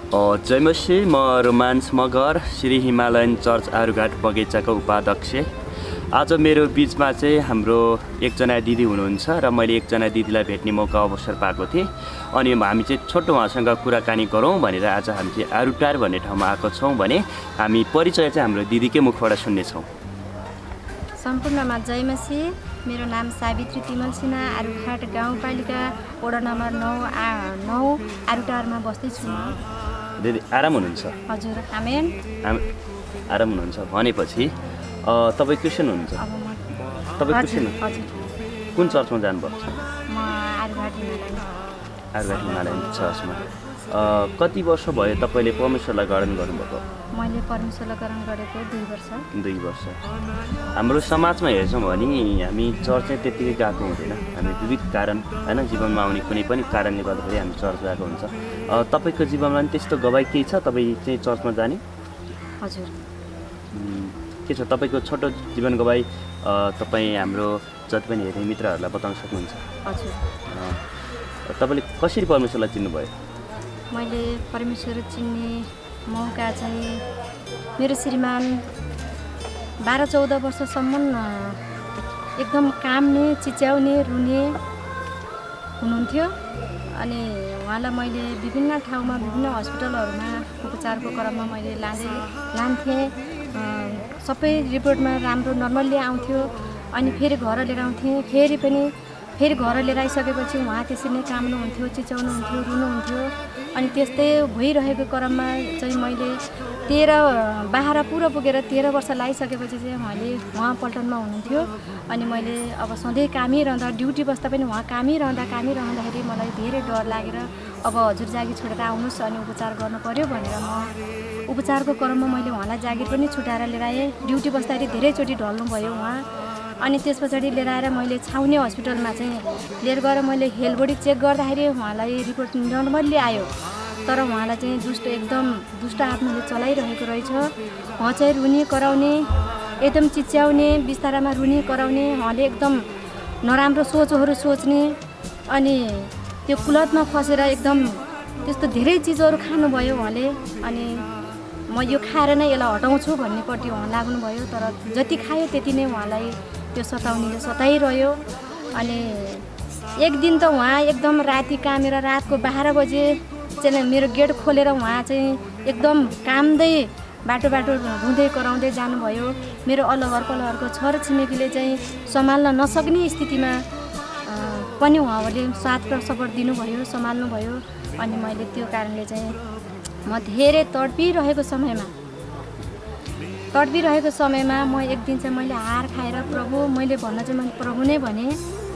जय मसी, म Romans Magar, Shri Himalayan church Arughat बगैँचाको उपाध्यक्ष। आज मेरो बिचमा चाहिँ हाम्रो एकजना दिदी हुनुहुन्छ र मैले एकजना दिदीलाई भेट्ने मौका अवसर पाएको थिएँ। अनि हामी चाहिँ छोटो उहाँसँग कुराकानी गरौँ भनेर आज हामी चाहिँ आरुटार भन्ने ठाउँमा आएको छौँ भने हामी परिचय चाहिँ हाम्रो दिदीकै मुखबाट सुन्नेछौँ। सम्पूर्णमा जय मसी, मेरो नाम सावित्री तिमल सिन्हा, आरुघाट गाउँपालिका वडा नम्बर 9 आरुटारमा बस्दैछु म। दिदी आराम हुनुहुन्छ? हजुर, आमेन। आराम हुनुहुन्छ भनेपछि तपाईँ क्रिस्चियन हुनुहुन्छ? तपाईँ क्रिस्चियन? हजुर। कुन चर्चमा जानुभएको छ? म आरुघाट हिमालयन चर्चमा। कति वर्ष भयो तपाईँले परमेश्वरलाई ग्रहण गर्नुभएको? मैले परमेश्वरलाई ग्रहण गरेको 2 वर्ष। 2 वर्ष। हाम्रो समाजमा हेर्छौँ भने हामी चर्च चाहिँ त्यत्तिकै गएको हुँदैन। हामी विविध कारण होइन, जीवनमा आउने कुनै पनि कारणले गर्दाखेरि हामी चर्च गएको हुन्छ। तपाईँको जीवनमा पनि त्यस्तो गवाई केही छ तपाईँ चाहिँ चर्चमा जाने? हजुर। के छ तपाईँको छोटो जीवन गवाई तपाईँ हाम्रो जति पनि हेर्ने मित्रहरूलाई बताउन सक्नुहुन्छ? हजुर। तपाईँले कसरी परमेश्वरलाई चिन्नुभयो? मैले परमेश्वर चिन्ने मौका चाहिँ मेरो श्रीमान 12-14 वर्षसम्म एकदम काम्ने, चिच्याउने, रुने हुनुहुन्थ्यो। अनि उहाँलाई मैले विभिन्न ठाउँमा, विभिन्न हस्पिटलहरूमा उपचारको क्रममा मैले लान्थेँ। सबै रिपोर्टमा राम्रो नर्मल्ली आउँथ्यो। अनि फेरि घर लिएर आउँथेँ। फेरि घर लिएर आइसकेपछि उहाँ त्यसरी नै काम्नुहुन्थ्यो, चिच्याउनुहुन्थ्यो, रुनुहुन्थ्यो। अनि त्यस्तै भइरहेको क्रममा चाहिँ मैले 12 पुरा पुगेर 13 वर्ष लागिसकेपछि चाहिँ उहाँ पल्टनमा हुनुहुन्थ्यो। अनि मैले अब सधैँ कामिरहँदा, ड्युटी बस्दा पनि उहाँ कामिरहँदाखेरि मलाई धेरै डर लागेर अब हजुर जागिर छोडेर आउनुहोस् अनि उपचार गर्नु पर्यो भनेर म उपचारको क्रममा मैले उहाँलाई जागिर पनि छुटाएर लिएर आएँ। ड्युटी बस्दाखेरि धेरैचोटि ढल्नुभयो उहाँ। अनि त्यस पछाडि लिएर आएर मैले छाउने हस्पिटलमा चाहिँ लिएर गएर मैले हेल्थ बडी चेक गर्दाखेरि उहाँलाई रिपोर्ट नर्मल्ली आयो। तर उहाँलाई चाहिँ एकदम दुष्ट आत्माले चलाइरहेको रहेछ। उहाँ चाहिँ रुनी कराउने, एकदम चिच्याउने, बिस्तारामा रुनी कराउने, उहाँले एकदम नराम्रो सोचहरू सोच्ने। अनि त्यो कुलतमा फसेर एकदम त्यस्तो धेरै चिजहरू खानुभयो उहाँले। अनि म यो खाएर नै यसलाई हटाउँछु भन्नेपट्टि उहाँ लाग्नुभयो। तर जति खायो त्यति नै उहाँलाई त्यो सताउनेले सताइरह्यो। अनि एक दिन त उहाँ एकदम राति कामेर रातको 12 बजे चाहिँ मेरो गेट खोलेर उहाँ चाहिँ एकदम काम्दै बाटो रुँदै कराउँदै जानुभयो। मेरो अल्लघरको छर छिमेकीले चाहिँ सम्हाल्न नसक्ने स्थितिमा पनि उहाँहरूले साथ र सपोर्ट दिनुभयो, सम्हाल्नुभयो। अनि मैले त्यो कारणले चाहिँ म धेरै तडपिरहेको समयमा म एक दिन चाहिँ मैले हार खाएर प्रभु मैले भन्न चाहिँ मैले प्रभु नै भने।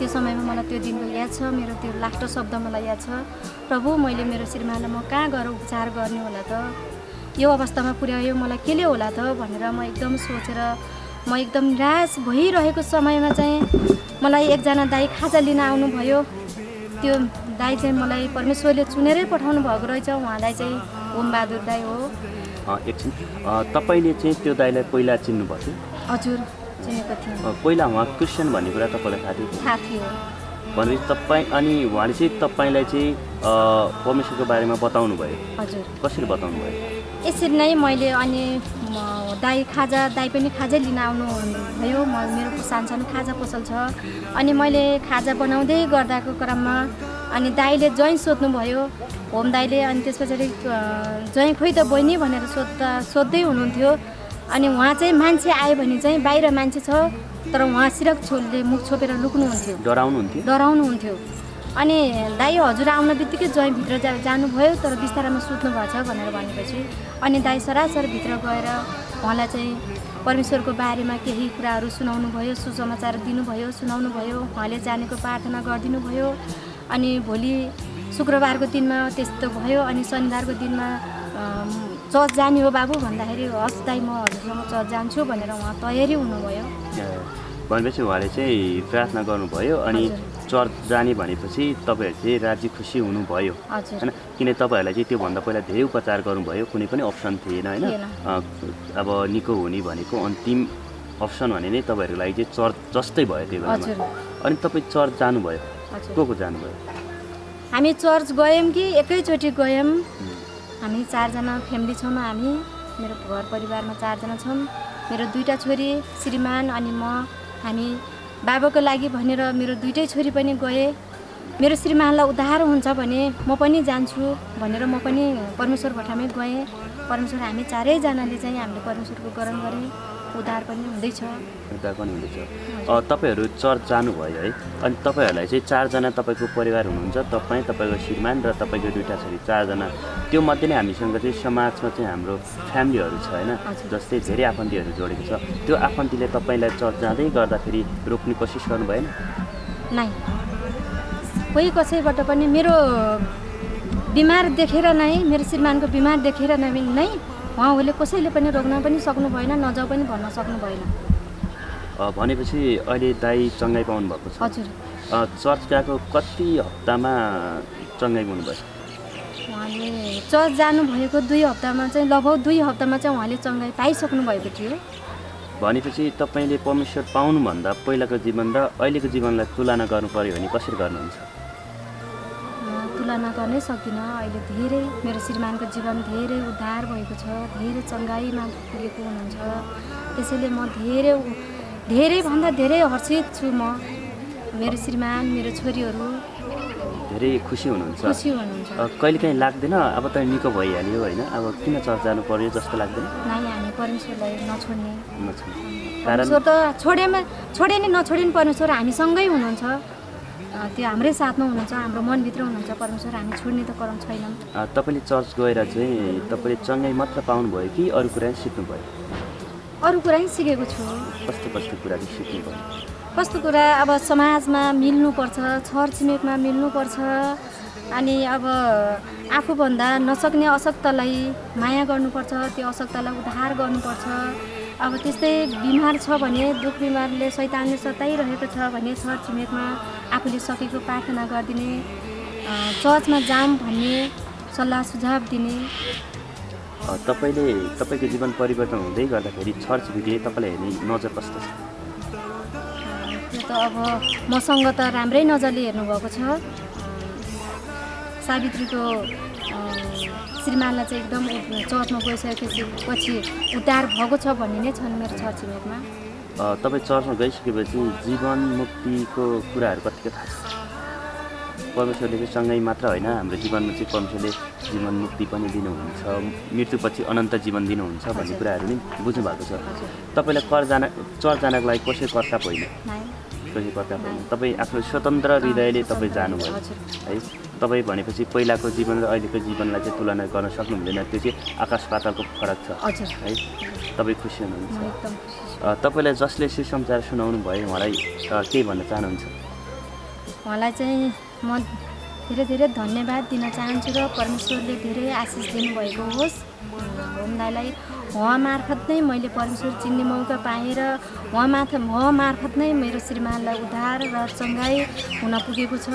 त्यो समयमा मलाई त्यो दिनको याद छ, मेरो त्यो लास्ट शब्द मलाई याद छ, प्रभु मैले मेरो श्रीमानलाई म कहाँ गएर उपचार गर्ने होला त, यो अवस्थामा पुर्यायो मलाई केले होला त भनेर म एकदम सोचेर म एकदम निराश भइरहेको समयमा चाहिँ मलाई एकजना दाइ खाजा लिन आउनुभयो। त्यो दाइ चाहिँ मलाई परमेश्वरले चुनेरै पठाउनु भएको रहेछ। उहाँलाई चाहिँ ओमबहादुर दाइ हो। एकछिन, तपाईँले चाहिँ त्यो दाइलाई पहिला चिन्नुभएको थियो? हजुर, चिनेको थिएँ। पहिला उहाँ क्रिस्चियन भन्ने कुरा तपाईँलाई थाहा थियो? भनेपछि तपाईँ अनि उहाँले चाहिँ तपाईँलाई चाहिँ परमेश्वरको बारेमा बताउनु भयो? हजुर। कसरी बताउनु भयो? यसरी नै मैले अनि दाइ पनि खाजा लिन आउनु भयो। मेरो सानो खाजा पसल छ। अनि मैले खाजा बनाउँदै गर्दाको क्रममा अनि दाइले ज्वाइँ सोध्नुभयो, होम दाइले। अनि त्यस पछाडि ज्वाइँ खोइ त बहिनी भनेर सोध्दै हुनुहुन्थ्यो। अनि उहाँ चाहिँ मान्छे आयो भने चाहिँ बाहिर मान्छे छ, तर उहाँ सिरक मुख छोपेर लुक्नुहुन्थ्यो, डराउनुहुन्थ्यो। अनि दाइ हजुर आउन बित्तिकै ज्वाइँ भित्र जानुभयो, तर बिस्तारामा सुत्नु भएको छ भनेर भनेपछि अनि दाइ सरासर भित्र गएर उहाँलाई चाहिँ परमेश्वरको बारेमा केही कुराहरू सुनाउनु भयो, सुसमाचार सुनाउनु भयो। उहाँले जानेको प्रार्थना गरिदिनु भयो। अनि भोलि शुक्रबारको दिनमा त्यस्तो भयो। अनि शनिबारको दिनमा चर्च जाने हो बाबु भन्दाखेरि हस् दाइ म हजुरसँग चर्च जान्छु भनेर उहाँ तयारी हुनुभयो। भनेपछि उहाँले चाहिँ प्रार्थना गर्नुभयो। अनि चर्च जाने भनेपछि तपाईँहरू चाहिँ राजी खुसी हुनुभयो होइन? किन तपाईँहरूलाई चाहिँ त्योभन्दा पहिला धेरै उपचार गर्नुभयो, कुनै पनि अप्सन थिएन होइन? अब निको हुने भनेको अन्तिम अप्सन भने नै तपाईँहरूको लागि चाहिँ चर्च जस्तै भयो त्यो बेलामा। अनि तपाईँ चर्च जानुभयो, को जानुभयो? हामी चर्च गयौँ कि एकैचोटि गयौँ। हामी 4 जना फ्यामिली छौँ। हामी मेरो घर परिवारमा 4 जना छौँ। मेरो 2टा छोरी श्रीमान अनि म। हामी बाबाको लागि भनेर मेरो 2टै छोरी पनि गए। मेरो श्रीमानलाई उद्धार हुन्छ भने म पनि जान्छु भनेर म पनि परमेश्वर भठामै गएँ। परमेश्वर हामी 4 जनाले चाहिँ हामीले परमेश्वरको ग्रहण गरे। उद्धार पनि हुँदैछ। उद्धार पनि हुँदैछ। तपाईहरू चर्च जानुभयो है, अनि तपाईहरूलाई चाहिँ 4 जना तपाईँको परिवार हुनुहुन्छ, तपाईँ, तपाईँको श्रीमान र तपाईँको 2टा छोरी, 4 जना। त्यो मध्ये नै हामीसँग चाहिँ समाजमा चाहिँ हाम्रो फ्यामिलीहरू छ होइन, जस्तै धेरै आफन्तीहरू जोडेको छ। त्यो आफन्तीले तपाईँलाई चर्च जाँदै गर्दाखेरि रोक्ने कोसिस गर्नु भएन? नै, कोही कसैबाट पनि मेरो बिमार देखेर नै, मेरो श्रीमानको बिमार देखेर नै उहाँहरूले कसैले पनि रोक्न पनि सक्नु भएन, नजाऊ पनि भन्न सक्नु भएन। भनेपछि अहिले दाइ चङ्गाइ पाउनु भएको छ? हजुर। चर्च गएको कति हप्तामा चङ्गाइ हुनुभयो? उहाँले चर्च जानुभएको 2 हप्तामा चाहिँ लगभग 2 हप्तामा चाहिँ उहाँले चङ्गाइ पाइसक्नु भएको थियो। भनेपछि तपाईँले परमेश्वर पाउनुभन्दा पहिलाको जीवन र अहिलेको जीवनलाई तुलना गर्नु पर्यो भने कसरी गर्नुहुन्छ? तुलना गर्नै सक्दिनँ। अहिले धेरै मेरो श्रीमानको जीवन धेरै उद्धार भएको छ, धेरै चङ्गाइमा पुगेको हुनुहुन्छ। त्यसैले म धेरैभन्दा धेरै हर्षित छु। म मेरो श्रीमान, मेरो छोरीहरू धेरै खुसी हुनुहुन्छ। कहिलेकाहीँ लाग्दैन अब त निको भइहाल्यो होइन, अब किन चर्च जानु पर्यो जस्तो लाग्दैन? नै, हामी परमेश्वरलाई नछोड्ने। परमेश्वर त छोडे नि नछोडे नि परमेश्वर हामीसँगै हुनुहुन्छ। त्यो हाम्रै साथमा हुनुहुन्छ, हाम्रो मनभित्र हुनुहुन्छ परमेश्वर। हामी छोड्ने त करम छैनौँ। तपाईँले चर्च गएर चाहिँ तपाईँले चङ्गाइ मात्र पाउनुभयो कि अरू कुरा सिक्नुभयो? अरू कुरा सिकेको छु। कस्तो कुरा सिक्नुभयो? कस्तो कुरा, अब समाजमा मिल्नुपर्छ, छरछिमेकमा मिल्नुपर्छ। अनि अब आफूभन्दा नसक्ने अशक्तलाई माया गर्नुपर्छ, त्यो अशक्तलाई उद्धार गर्नुपर्छ। अब त्यस्तै बिमार छ भने, दुःख बिमारले शैतानले सताइरहेको छ भने छरछिमेकमा आफूले सकेको प्रार्थना गरिदिने, चर्चमा जाम भन्ने, सल्लाह सुझाव दिने। तपाईँले तपाईँको जीवन परिवर्तन हुँदै गर्दाखेरि छर्च भिडियो तपाईँलाई हेर्ने नजर कस्तो छ? त्यो त अब मसँग त राम्रै नजरले हेर्नुभएको छ। सावित्रीको श्रीमानलाई चाहिँ एकदम चर्चमा गइसकेपछि उद्धार भएको छ भन्ने नै छन् मेरो छरछिमेकमा। तपाईँ चर्चमा गइसकेपछि जीवन मुक्तिको कुराहरू कतिको थाहा छ? परमेश्वरले चाहिँ सँगै मात्र होइन, हाम्रो जीवनमा चाहिँ परमेश्वरले जीवन मुक्ति पनि दिनुहुन्छ, मृत्युपछि अनन्त जीवन दिनुहुन्छ भन्ने कुराहरू नि बुझ्नु भएको छ। तपाईँलाई चर्च जानको लागि कसै प्रताप होइन, कसै प्रताप होइन, तपाईँ आफ्नो स्वतन्त्र हृदयले तपाईँ जानुभयो है। तपाईँ भनेपछि पहिलाको जीवन र अहिलेको जीवनलाई चाहिँ तुलना गर्न सक्नु हुँदैन, त्यो चाहिँ आकाश पातालको फरक छ है। तपाईँ खुसी हुनुहुन्छ? तपाईँलाई जसले सुसमाचार सुनाउनु भयो उहाँलाई केही भन्न चाहनुहुन्छ? उहाँलाई चाहिँ म धेरै धेरै धन्यवाद दिन चाहन्छु र परमेश्वरले धेरै आशिष दिनुभएको होस्। होम दाइलाई उहाँ मार्फत नै मैले परमेश्वर चिन्ने मौका पाएँ र उहाँ मार्फत नै मेरो श्रीमानलाई उद्धार र चङ्गाइ हुन पुगेको छ।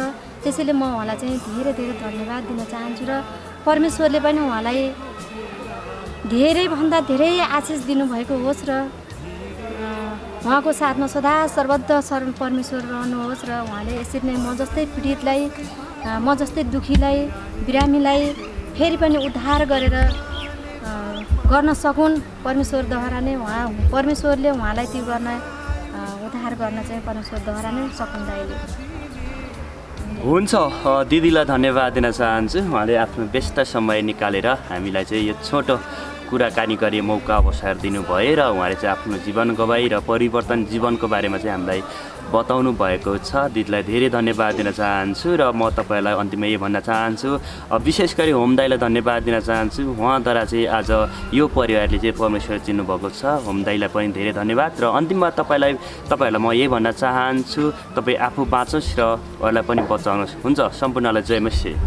त्यसैले म उहाँलाई चाहिँ धेरै धेरै धन्यवाद दिन चाहन्छु र परमेश्वरले पनि उहाँलाई धेरैभन्दा धेरै आशिष दिनुभएको होस् र उहाँको साथमा सदा सर्वदा परमेश्वर रहनुहोस् र उहाँले यसरी नै म जस्तै पीडितलाई, म जस्तै दुखीलाई, बिरामीलाई फेरि पनि उद्धार गरेर गर्न सकुन्। परमेश्वरद्वारा नै परमेश्वरले उहाँलाई त्यो गर्न उद्धार गर्न चाहिँ परमेश्वरद्वारा नै सकुन्दाइले। हुन्छ, दिदीलाई धन्यवाद दिन चाहन्छु। उहाँले आफ्नो व्यस्त समय निकालेर हामीलाई चाहिँ यो छोटो कुराकानी गरी मौका अवसर दिनुभयो र उहाँले चाहिँ आफ्नो जीवन गवाई र परिवर्तन जीवनको बारेमा चाहिँ हामीलाई बताउनु भएको छ। दिदीलाई धेरै धन्यवाद दिन चाहन्छु र म तपाईँलाई अन्तिममा यही भन्न चाहन्छु, विशेष गरी होम दाइलाई धन्यवाद दिन चाहन्छु। उहाँद्वारा चाहिँ आज यो परिवारले चाहिँ परमेश्वर चिन्नुभएको छ। होम दाइलाई पनि धेरै धन्यवाद र अन्तिममा तपाईँहरूलाई म यही भन्न चाहन्छु, तपाईँ आफू बाँचोस् र अरूलाई पनि बचाउनुहोस्। हुन्छ, सम्पूर्णलाई जय मसिह।